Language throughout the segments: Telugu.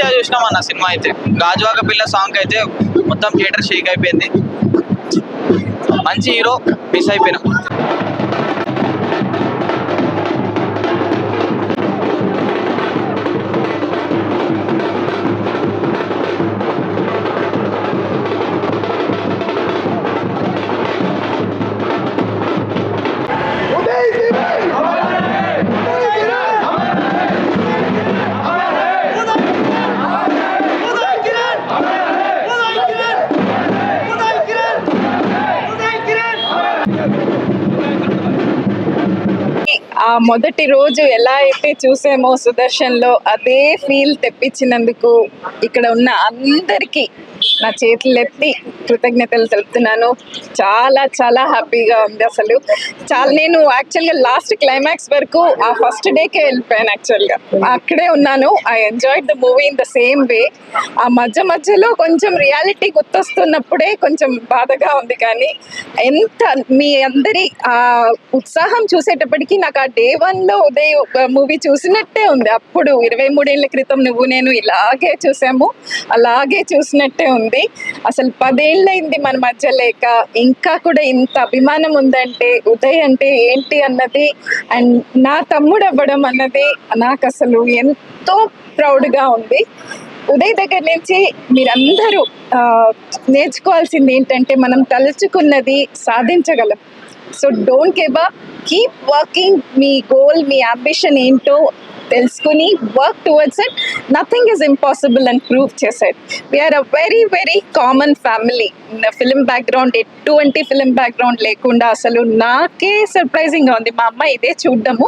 మంచిగా చూసినాం అన్న సినిమా అయితే. గాజువాక పిల్ల సాంగ్ అయితే మొత్తం థియేటర్ షేక్ అయిపోయింది. మంచి హీరో మిస్ అయిపోయినాం. ఆ మొదటి రోజు ఎలా అయితే చూసామో సుదర్శన్ లో అదే ఫీల్ తెప్పించినందుకు ఇక్కడ ఉన్న అందరికీ నా చేతులెత్తి కృతజ్ఞతలు తెలుపుతున్నాను. చాలా చాలా హ్యాపీగా ఉంది. అసలు చాలా నేను యాక్చువల్గా లాస్ట్ క్లైమాక్స్ వరకు ఆ ఫస్ట్ డేకే వెళ్ళిపోయాను. యాక్చువల్గా అక్కడే ఉన్నాను. I enjoyed the movie in the same way. ఆ మధ్యలో కొంచెం రియాలిటీ గుర్తొస్తున్నప్పుడే కొంచెం బాధగా ఉంది. కానీ ఎంత మీ అందరి ఆ ఉత్సాహం చూసేటప్పటికి నాకు ఆ డే 1లో ఉదయ్ మూవీ చూసినట్టే ఉంది. అప్పుడు 23 ఏళ్ల క్రితం నువ్వు నేను ఇలాగే చూసాము, అలాగే చూసినట్టే ఉంది. అసలు 10 ఏళ్ళైంది మన మధ్య లేక, ఇంకా కూడా ఇంత అభిమానం ఉందంటే ఉదయ్ అంటే ఏంటి అన్నది అండ్ నా తమ్ముడు అవ్వడం అన్నది నాకు అసలు ఎంతో ప్రౌడ్గా ఉంది. ఉదయ్ దగ్గర నుంచి మీరందరూ నేర్చుకోవాల్సింది ఏంటంటే మనం తలుచుకున్నది సాధించగలం. So don't give up, keep working. మీ గోల్, మీ అంబిషన్ ఏంటో తెలుసుకుని work towards it. Nothing is impossible అని ప్రూవ్ చేశాడు. We're a very very common family. Film background, ఎటువంటి ఫిలిం బ్యాక్గ్రౌండ్ లేకుండా అసలు నాకే సర్ప్రైజింగ్గా ఉంది. మా అమ్మ ఇదే చూడ్డము,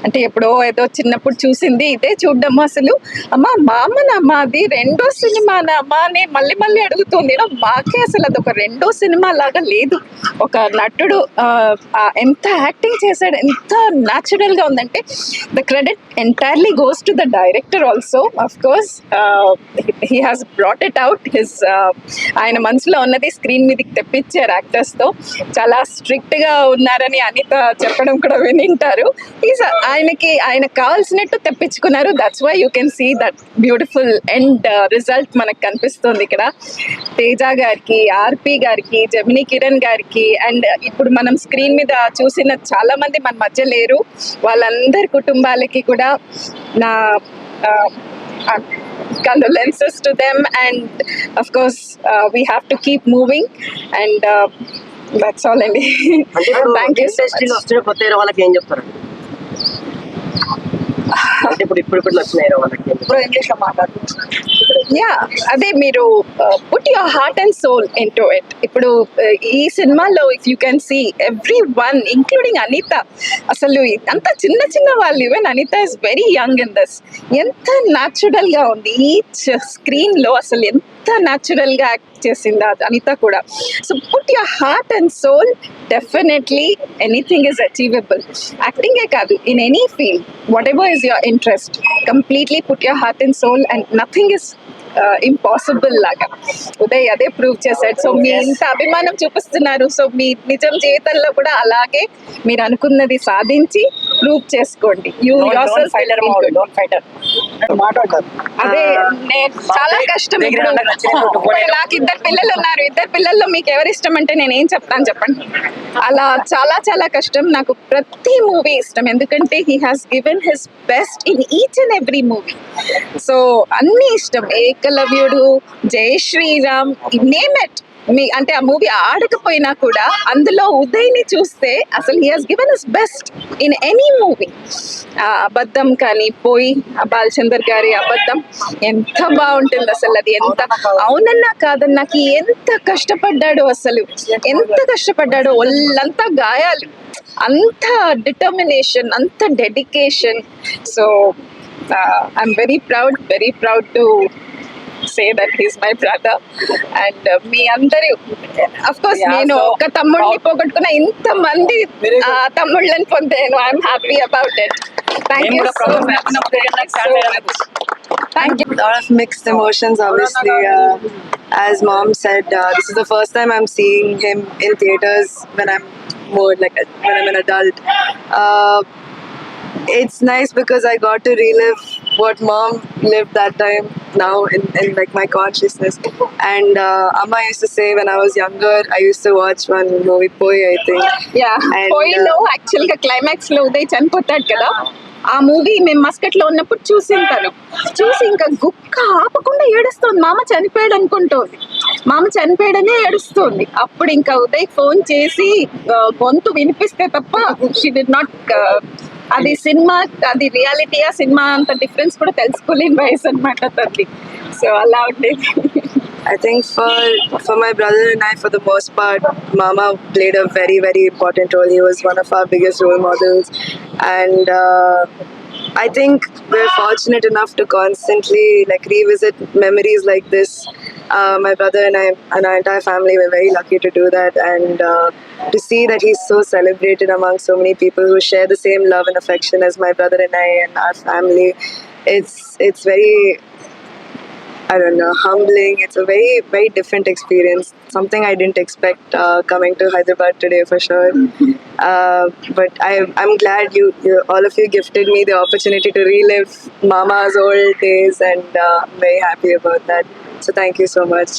అంటే ఎప్పుడో ఏదో చిన్నప్పుడు చూసింది, ఇదే చూడ్డము. అసలు అమ్మ మా అమ్మ అది రెండో సినిమానా అమ్మ అని మళ్ళీ అడుగుతుంది. మాకే అసలు అదొక రెండో సినిమా లాగా లేదు. ఒక నటుడు ఎంత యాక్టింగ్ చేశాడు, ఎంత న్యాచురల్గా ఉందంటే the credit entirely goes to the director also. Of course, he has brought it out. ఆయన మనసులో ఉన్నది స్క్రీన్ మీదకి తెప్పించారు యాక్టర్స్తో. చాలా స్ట్రిక్ట్గా ఉన్నారని అనిత చెప్పడం కూడా వినింటారు. ఆయనకు కావాల్సినట్టు తెప్పించుకున్నారు. That's why you can see that beautiful end result మనకు కనిపిస్తుంది ఇక్కడ. తేజ గారికి, ఆర్పి గారికి, జమినీ కిరణ్ గారికి అండ్ ఇప్పుడు మనం స్క్రీన్ మీద చూసిన చాలా మంది మన మధ్య లేరు. వాళ్ళందరి కుటుంబాలకి కూడా నా condolences to them, and of course we have to keep moving and that's all. Andy, thank you so much. వస్తున్న కొత్త హీరో వాళ్ళకి ఏం చెప్తారు? ఇప్పుడు ఇంగ్లీష్ లో మాట్లాడుతున్నారు. యా, అదే మీరు put your heart and soul into it. ఇప్పుడు ఈ సినిమాలో if you can see everyone including Anitha, అసలు అంత చిన్న వాళ్ళు, even Anitha is very young in this. ఎంత న్యాచురల్గా ఉంది ఈచ్ స్క్రీన్లో, అసలు ఎంత న్యాచురల్గా యాక్ట్ చేసింది అనిత కూడా. So put your heart and soul, definitely anything is achievable. యాక్టింగే కాదు, in any field, whatever is your interest, completely put your heart and soul and nothing is impossible లాగా ఉదయ్ అదే ప్రూవ్ చేశాడు. సో మీ ఇంత అభిమానం చూపిస్తున్నారు. సో మీ నిజం జీవితంలో కూడా అలాగే మీరు అనుకున్నది సాధించి ప్రూవ్ చేసుకోండి. అదే చాలా కష్టం. నాకు 2 పిల్లలు ఉన్నారు. 2 పిల్లల్లో మీకు ఎవరు ఇష్టం అంటే నేను ఏం చెప్తాను చెప్పండి. అలా చాలా చాలా కష్టం. నాకు ప్రతి మూవీ ఇష్టం, ఎందుకంటే he has given his best in each and every movie. So అన్నీ ఇష్టం. ఏకలవ్యుడు, జై శ్రీరామ్, నేమ్ ఇట్. అంటే ఆ మూవీ ఆడకపోయినా కూడా అందులో ఉదయ్ని చూస్తే అసలు he has given his best in any movie. అబద్ధం కానీ పోయి బాలచందర్ గారి అబద్ధం ఎంత బాగుంటుంది అసలు. అది ఎంత అవునన్నా కాదన్నాకి ఎంత కష్టపడ్డాడో, అసలు ఎంత కష్టపడ్డాడో. ఒళ్ళంతా గాయాలు, అంత డిటర్మినేషన్, అంత dedication. So I'm very proud to say that he's my brother and మీ అందరూ of course నేను ఒక తమ్ముడిని పోగొట్టుకున్న ఇంత మంది తమ్ముళ్ళని పొందాను. I'm happy about it. Thank you so much. Thank you. A lot of mixed emotions, obviously. As mom said, this is the first time I'm seeing him in theaters when I'm when I'm an adult. It's nice because I got to relive what mom lived that time. now in like my consciousness. And Amma used to say when I was younger, I used to watch one movie, Poi, I think. Yeah And, పోయిలో యాక్చువల్ గా క్లైమాక్స్ లో ఉదయ్ చనిపోతాడు కదా, ఆ మూవీ మేము మస్కట్ లో ఉన్నప్పుడు చూసింటాను. చూసి ఇంకా గుక్క ఆపకుండా ఏడుస్తుంది, మామ చనిపోయాడు అనుకుంటోంది, మామ చనిపోయాడనే ఏడుస్తుంది. అప్పుడు ఇంకా ఉదయ్ ఫోన్ చేసి గొంతు వినిపిస్తే తప్ప షీ డి నాట్, అది సినిమా, అది రియాలిటీయా సినిమా అంత డిఫరెన్స్ కూడా తెలుసుకోలేని వయసు అనమాట తల్లి. సో అలా ఉండేది. I think for my brother and I, for the most part, Mama played a very, very important role. He was one of our biggest role models, and I think we're fortunate enough to constantly like revisit memories like this. My brother and I and our entire family were very lucky to do that, and to see that he's so celebrated among so many people who share the same love and affection as my brother and I and our family. It's very, I don't know, humbling. It's a very, very different experience. Something I didn't expect coming to Hyderabad today for sure. But I'm glad you all of you gifted me the opportunity to relive Mama's old days, and I'm very happy about that. So thank you so much.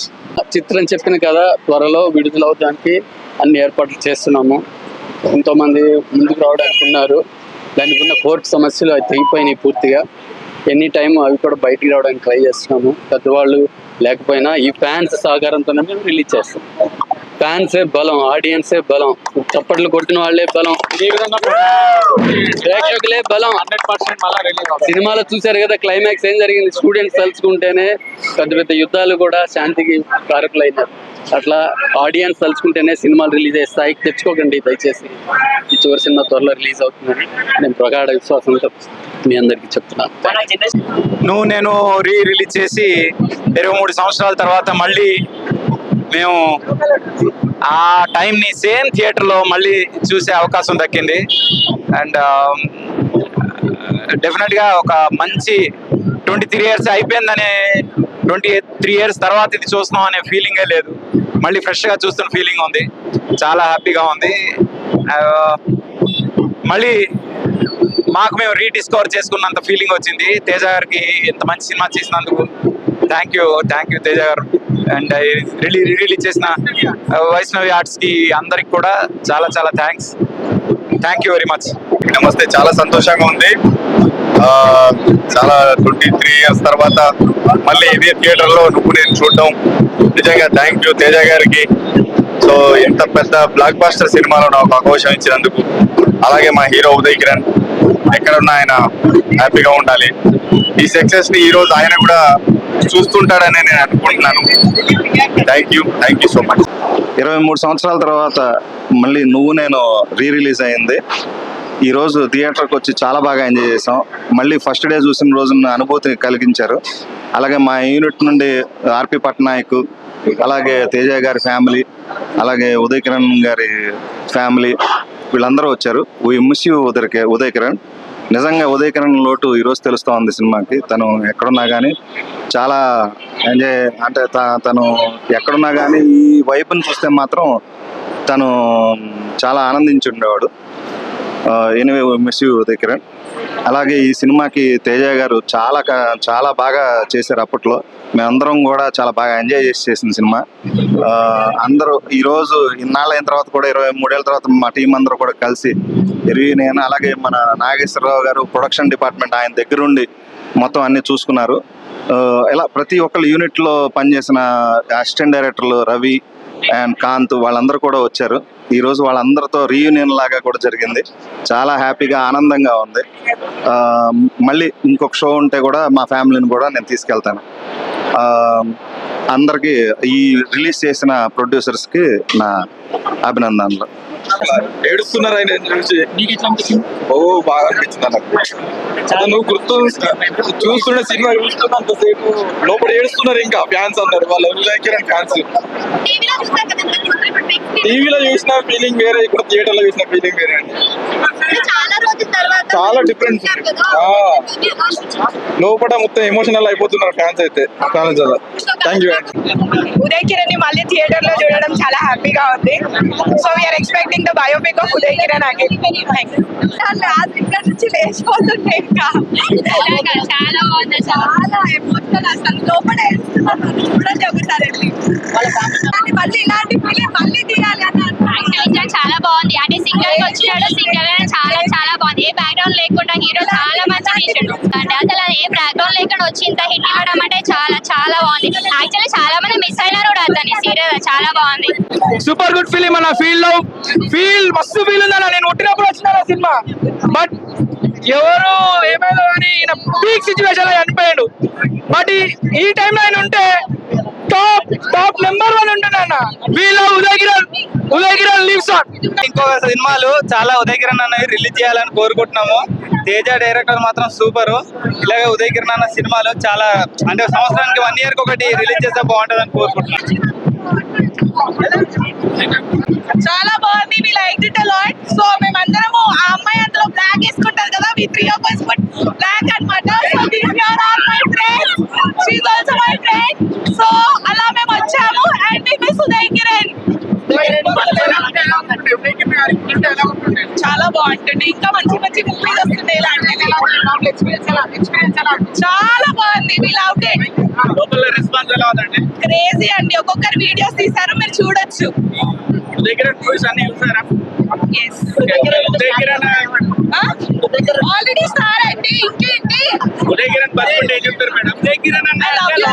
చిత్రం చెప్పిన కదా, త్వరలో విడుదలవడానికి అన్ని ఏర్పాట్లు చేస్తున్నాము. ఎంతోమంది ముందుకు రావడానికి ఉన్నారు. దానికి ఉన్న కోర్టు సమస్యలు అవి తెగిపోయినాయి పూర్తిగా. ఎనీ టైం అవి కూడా బయటికి రావడానికి ట్రై చేస్తున్నాము. పెద్దవాళ్ళు లేకపోయినా ఈ ఫ్యాన్స్ సహకారంతోనే మేము రిలీజ్ చేస్తాం. ఫ్యాన్సే బలం, ఆడియన్సే బలం, చప్పట్లు కొట్టిన వాళ్ళే బలం, ప్రేక్షకులే బలం. 100% మళ్ళా రిలీజ్ అవుతుంది. సినిమాలో చూశారు కదా క్లైమాక్స్ ఏం జరిగింది, స్టూడెంట్స్ తలుచుకుంటేనే పెద్ద పెద్ద యుద్ధాలు కూడా శాంతికి కారకులైనారు. అట్లా ఆడియన్స్ తలుచుకుంటేనే సినిమాలు రిలీజ్ అయ్యే స్థాయికి తెచ్చుకోకండి దయచేసి. ఈ చివరి సినిమా త్వరలో రిలీజ్ అవుతుందని నేను ప్రగాఢ విశ్వాసంతో మీ అందరికీ చెప్తున్నాను. నువ్వు నేను రిలీజ్ చేసి 23 సంవత్సరాల తర్వాత మళ్ళీ మేము ఆ టైంని సేమ్ థియేటర్లో మళ్ళీ చూసే అవకాశం దక్కింది. అండ్ డెఫినెట్గా ఒక మంచి 23 ఇయర్స్ అయిపోయిందనే, 23 ఇయర్స్ తర్వాత ఇది చూస్తున్నాం అనే ఫీలింగే లేదు. మళ్ళీ ఫ్రెష్గా చూస్తున్న ఫీలింగ్ ఉంది. చాలా హ్యాపీగా ఉంది. మళ్ళీ మాకు మేము రీడిస్కవర్ చేసుకున్నంత ఫీలింగ్ వచ్చింది. తేజ గారికి ఇంత మంచి సినిమా చేసినందుకు థ్యాంక్ యూ తేజ గారు. అండ్ రిలీజ్ చేసిన వైష్ణవి ఆర్ట్స్కి అందరికి కూడా చాలా చాలా థ్యాంక్ యూ వెరీ మచ్. నమస్తే, చాలా సంతోషంగా ఉంది. చాలా 23 ఇయర్స్ తర్వాత మళ్ళీ ఇదే థియేటర్లో నువ్వు నేను చూడటం నిజంగా థ్యాంక్ యూ తేజ గారికి. సో ఇంత పెద్ద బ్లాక్ బాస్టర్ సినిమాలో నాకు అవకాశం ఇచ్చినందుకు, అలాగే మా హీరో ఉదయ్ కిరణ్ ఎక్కడున్నా ఆయన హ్యాపీగా ఉండాలి. ఈ సక్సెస్ ని ఈ రోజు ఆయన కూడా చూస్తుంటాడని నేను అనుకుంటున్నాను. Thank you so much. 23 సంవత్సరాల తర్వాత మళ్ళీ నువ్వు నేను రిలీజ్ అయింది. ఈ రోజు థియేటర్కి వచ్చి చాలా బాగా ఎంజాయ్ చేసాం. మళ్ళీ ఫస్ట్ డే చూసిన రోజున అనుభూతి కలిగించారు. అలాగే మా యూనిట్ నుండి ఆర్పి పట్నాయక్, అలాగే తేజ గారి ఫ్యామిలీ, అలాగే ఉదయ్ కిరణ్ గారి ఫ్యామిలీ, వీళ్ళందరూ వచ్చారు. We miss you Uday Kiran. నిజంగా ఉదయ్ కిరణ్ లోటు ఈరోజు తెలుస్తూ ఉంది సినిమాకి. తను ఎక్కడున్నా కానీ చాలా ఎంజాయ్, అంటే తను ఎక్కడున్నా కానీ ఈ వైపుని చూస్తే మాత్రం తను చాలా ఆనందించి ఉండేవాడు. Anyway miss you Uday Kiran. అలాగే ఈ సినిమాకి తేజ గారు చాలా బాగా చేశారు. అప్పట్లో మేమందరం కూడా చాలా బాగా ఎంజాయ్ చేసిన సినిమా. అందరూ ఈరోజు ఇన్నాళ్ళు అయిన తర్వాత కూడా 23 ఏళ్ళ తర్వాత మా టీం అందరూ కూడా కలిసి నేను, అలాగే మన నాగేశ్వరరావు గారు ప్రొడక్షన్ డిపార్ట్మెంట్, ఆయన దగ్గరుండి మొత్తం అన్ని చూసుకున్నారు. ఇలా ప్రతి ఒక్కళ్ళు యూనిట్లో పనిచేసిన అసిస్టెంట్ డైరెక్టర్లు రవి అండ్ కాంత్ వాళ్ళందరూ కూడా వచ్చారు. ఈరోజు వాళ్ళందరితో రీయూనియన్ లాగా కూడా జరిగింది. చాలా హ్యాపీగా ఆనందంగా ఉంది. మళ్ళీ ఇంకొక షో ఉంటే కూడా మా ఫ్యామిలీని కూడా నేను తీసుకెళ్తాను. అందరికీ ఈ రిలీజ్ చేసిన ప్రొడ్యూసర్స్కి నా అభినందనలు. ఏడుస్తున్నారు ఆయన చూసి. బాగా అనిపించింది నాకు. నువ్వు చూస్తున్న సినిమా చూస్తున్నంతసేపు లోపల ఏడుస్తున్నారు ఇంకా ఫ్యాన్స్ అందరు, వాళ్ళ ఉదయ్ కిరణ్ ఫ్యాన్స్. టీవీలో చూసిన ఫీలింగ్ వేరే, ఇప్పుడు థియేటర్ లో చూసిన ఫీలింగ్ వేరే అండి. చాలా డిఫరెన్స్ ఉంది. లోపల మొత్తం ఎమోషనల్ అయిపోతున్నారు ఫ్యాన్స్ అయితే చాలా చాలా. Thank you. ఉదయ్ కిరణ్ ని మళ్ళీ థియేటర్ లో చూడడం చాలా హ్యాపీగా ఉంది. So we're expecting the biopic of Uday Kiran again. ఇక్కడ నుంచి లేచిపోతుంటే ఇంకా చాలా బాగుంది, చాలా ఎమోషనల్ అసలు లోపల చూడండి ఒకసారి మళ్ళీ ఇలాంటి ఫిలిం మళ్ళీ తీయాలి అన్న చాలా బాగుంది. అంటే సింగర్ వచ్చినాడు, సింగర్ చాలా చాలా బాగుంది. ఏ బ్యాక్గ్రౌండ్ లేకుండా హీరో చాలా మంచిగా తీసాడు. అంటే అసలు ఏ బ్యాక్గ్రౌండ్ లేకుండా వచ్చి ఇంత హిట్ ఇవ్వడం అంటే చాలా చాలా బాగుంది. యాక్చువల్లీ చాలా మంది మిస్ అయినారు కూడా అతని సీరియల్, చాలా బాగుంది. సూపర్ గుడ్ ఫిలిం అన్న. ఫీల్ మస్తు ఫీల్ ఉందన్న. నేను పుట్టినప్పుడు వచ్చిన సినిమా, బట్ ఎవరు ఏమైనా కానీ ఈయన పీక్ సిచ్యువేషన్ లో చనిపోయాడు. బట్ ఈ టైంలో ఆయన ఉంటే టాప్ నెంబర్ 1 ఉంటున్నా. వీళ్ళ ఉదయ్ కిరణ్ లీవ్స్ ఆన్. ఇంకో సినిమాలు చాలా ఉదయ్ కిరణ్ అన్నవి రిలీజ్ చేయాలని కోరుకుంటున్నాము. తేజ డైరెక్టర్ మాత్రం సూపర్. ఇలాగే ఉదయ్ కిరణ్ అన్న సినిమాలు చాలా అంటే సంవత్సరానికి 1 year ఒకటి రిలీజ్ చేస్తే బాగుంటుందని కోరుకుంటున్నాం. చాలా బాగుంది. We like it a lot. So మేమందరము ఆ అమ్మాయి అందులో బ్లాక్ వేసుకుంటారు కదా, we 3 of us put black అన్నమాట. So these are all my friends. She is also my friend. So అలా మేము వచ్చాము and we miss Uday Kiran. చాలా బాగుంటుంది. ఇంకా మంచి మంచి మూవీస్ వస్తున్నాయి ఇలాంటివి. చాలా బాగుంది. వి లవ్డ్ ఇట్. రెస్పాన్స్ ఎలా ఉందండి? క్రేజీ అండి. ఒక్కొక్కరు వీడియోస్ తీశారు, మీరు చూడొచ్చు. ఉదయ్ కిరణ్ మూవీస్ అన్ని చూసారా? Yes. Uday Kiran already star అండి. ఇంకేంటి? ఉదయ్ కిరణ్ బతుకుంటే ఏం చెప్తారు madam? Uday Kiran I love you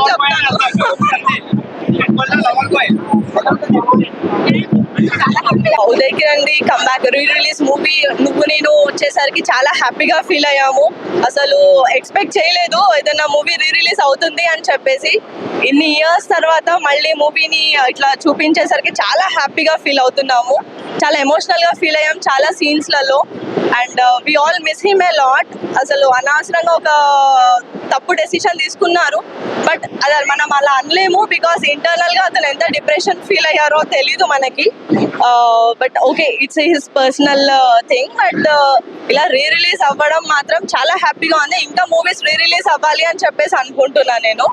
Uday Kiran the comeback re release movie నువ్వు నేను వచ్చేసరికి చాలా హ్యాపీగా ఫీల్ అయ్యాము. అసలు ఎక్స్పెక్ట్ చేయలేదు ఏదైనా మూవీ రీ రిలీజ్ అవుతుంది అని చెప్పేసి. ఇన్ని ఇయర్స్ తర్వాత మళ్ళీ మూవీని ఇట్లా చూపించేసరికి చాలా హ్యాపీగా ఫీల్ అవుతున్నాము. చాలా ఎమోషనల్ గా ఫీల్ అయ్యాం చాలా సీన్స్లలో. And we all miss him a lot. అసలు అనవసరంగా ఒక తప్పు డెసిషన్ తీసుకున్నారు, బట్ అది మనం అలా అనలేము. బికాస్ ఇంటర్నల్ గా అతను ఎంత డిప్రెషన్ ఫీల్ అయ్యారో తెలీదు మనకి. But okay, it's his personal thing. But ఇలా రీ రిలీజ్ అవ్వడం మాత్రం చాలా హ్యాపీగా ఉంది. ఇంకా మూవీస్ రీ రిలీజ్ అవ్వాలి అని చెప్పేసి అనుకుంటున్నాను నేను.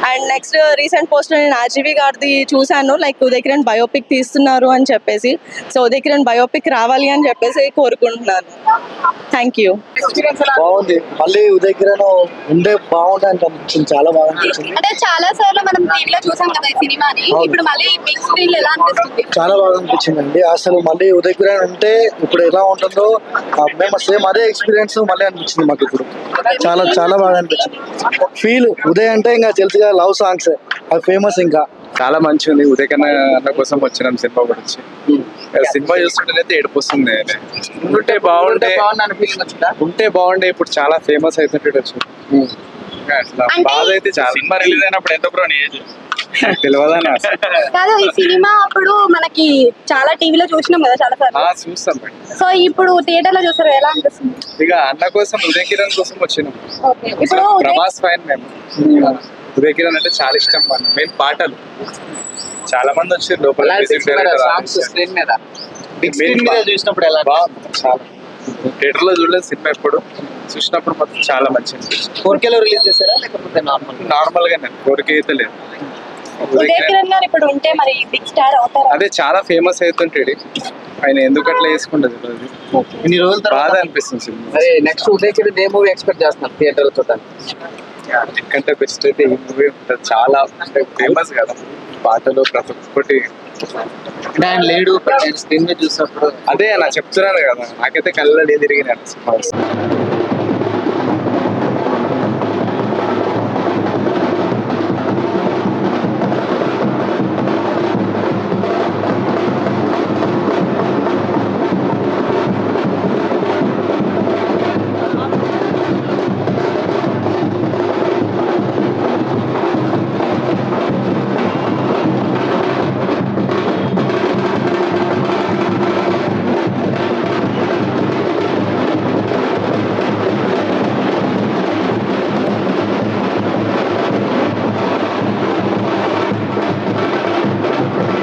అండ్ నెక్స్ట్ రీసెంట్ పోస్ట్ నేను ఆర్జీవి గారిది చూశాను, లైక్ ఉదయ్ కిరణ్ బయోపిక్ తీస్తున్నారు అని చెప్పేసి. సో ఉదయ్ కిరణ్ బయోపిక్ రావాలి అని చెప్పేసి కోరుకుంటున్నాను. Thank you. బాగుంది. మళ్ళీ ఉదయ్ కిరణ్ ఉండే బాగుంటుంది అనిపించింది. చాలా బాగా అనిపించింది. అంటే చాలా సార్లు మనం టీవీలో చూసాం కదా ఈ సినిమాని, ఇప్పుడు మళ్ళీ బిగ్ స్క్రీన్ ఎలా అనిపిస్తుంది? చాలా బాగా అనిపించింది అండి. అసలు మళ్ళీ ఉదయ్ కిరణ్ ఉంటే ఇప్పుడు ఎలా ఉంటుందో మేము సేమ్ అదే ఎక్స్పీరియన్స్ మళ్ళీ అనిపించింది మాకు ఇప్పుడు. చాలా చాలా బాగా అనిపించింది. ఫీల్ ఉదయ్ అంటే ఇంకా తెలుసుగా, లవ్ సాంగ్స్ అవి ఫేమస్. ఇంకా చాలా మంచిగా ఉంది. ఉదయ్ కిరణ్ అన్న కోసం వచ్చినాం సినిమా గురించి. సినిమా చూస్తుంటే ఏడుపు వస్తుంది. ఉంటే బాగుండే ఇప్పుడు చాలా ఫేమస్ అవుతుంటే అట్లా బాధ అయితే చాలా. సినిమా రిలీజ్ అయినప్పుడు ఎంత బ్రో నీ ఏజ్? తెలియదని కాదు, ఈ సినిమా అప్పుడు మనకి చాలా టీవీలో చూసినాం కదా చాలా సార్లు. చూస్తాం. సో ఇప్పుడు థియేటర్ లో చూసారు, ఎలా అనిపిస్తుంది? ఇక అన్న కోసం ఉదయ్ కిరణ్ కోసం వచ్చినాం. ఓకే, ఇప్పుడు ప్రభాస్ ఫైన్ మేము. ఉదయ్ కిరణ్ అంటే చాలా ఇష్టం. మెయిన్ పాటలు చాలా మంది వచ్చారు లోపల. చూసినప్పుడు ఎలా? చాలా థియేటర్ లో చూడలేదు సినిమా, ఎప్పుడు చూసినప్పుడు మాత్రం చాలా మంచిది. 4K లో రిలీజ్ చేశారా లేకపోతే నార్మల్ గా 4K అయితే లేదు. ఉదయ్ కిరణ్ గారు ఇప్పుడు ఉంటే మరి బిగ్ స్టార్ అవుతారా? అదే చాలా ఫేమస్ అవుతుంటాడు ఆయన. ఎందుకు అట్లా వేసుకుంటది ఇన్ని రోజుల బాధ తర్వాత అనిపిస్తుంది సినిమా. అరే నెక్స్ట్ ఉదయ్ కిరణ్ ఏ మూవీ ఎక్స్పెక్ట్ చేస్తున్నారు థియేటర్ చూడడానికి? ఎందుకంటే బెస్ట్ అయితే ఈ మూవీ ఉంటుంది. చాలా అంటే ఫేమస్ కదా, పాటలు ప్రతి ఒక్కటి. ఆయన లేడు స్క్రీన్ మీద చూసినప్పుడు అదే నా చెప్తున్నాను కదా, నాకైతే కళ్ళ తిరిగినాను సినిమా.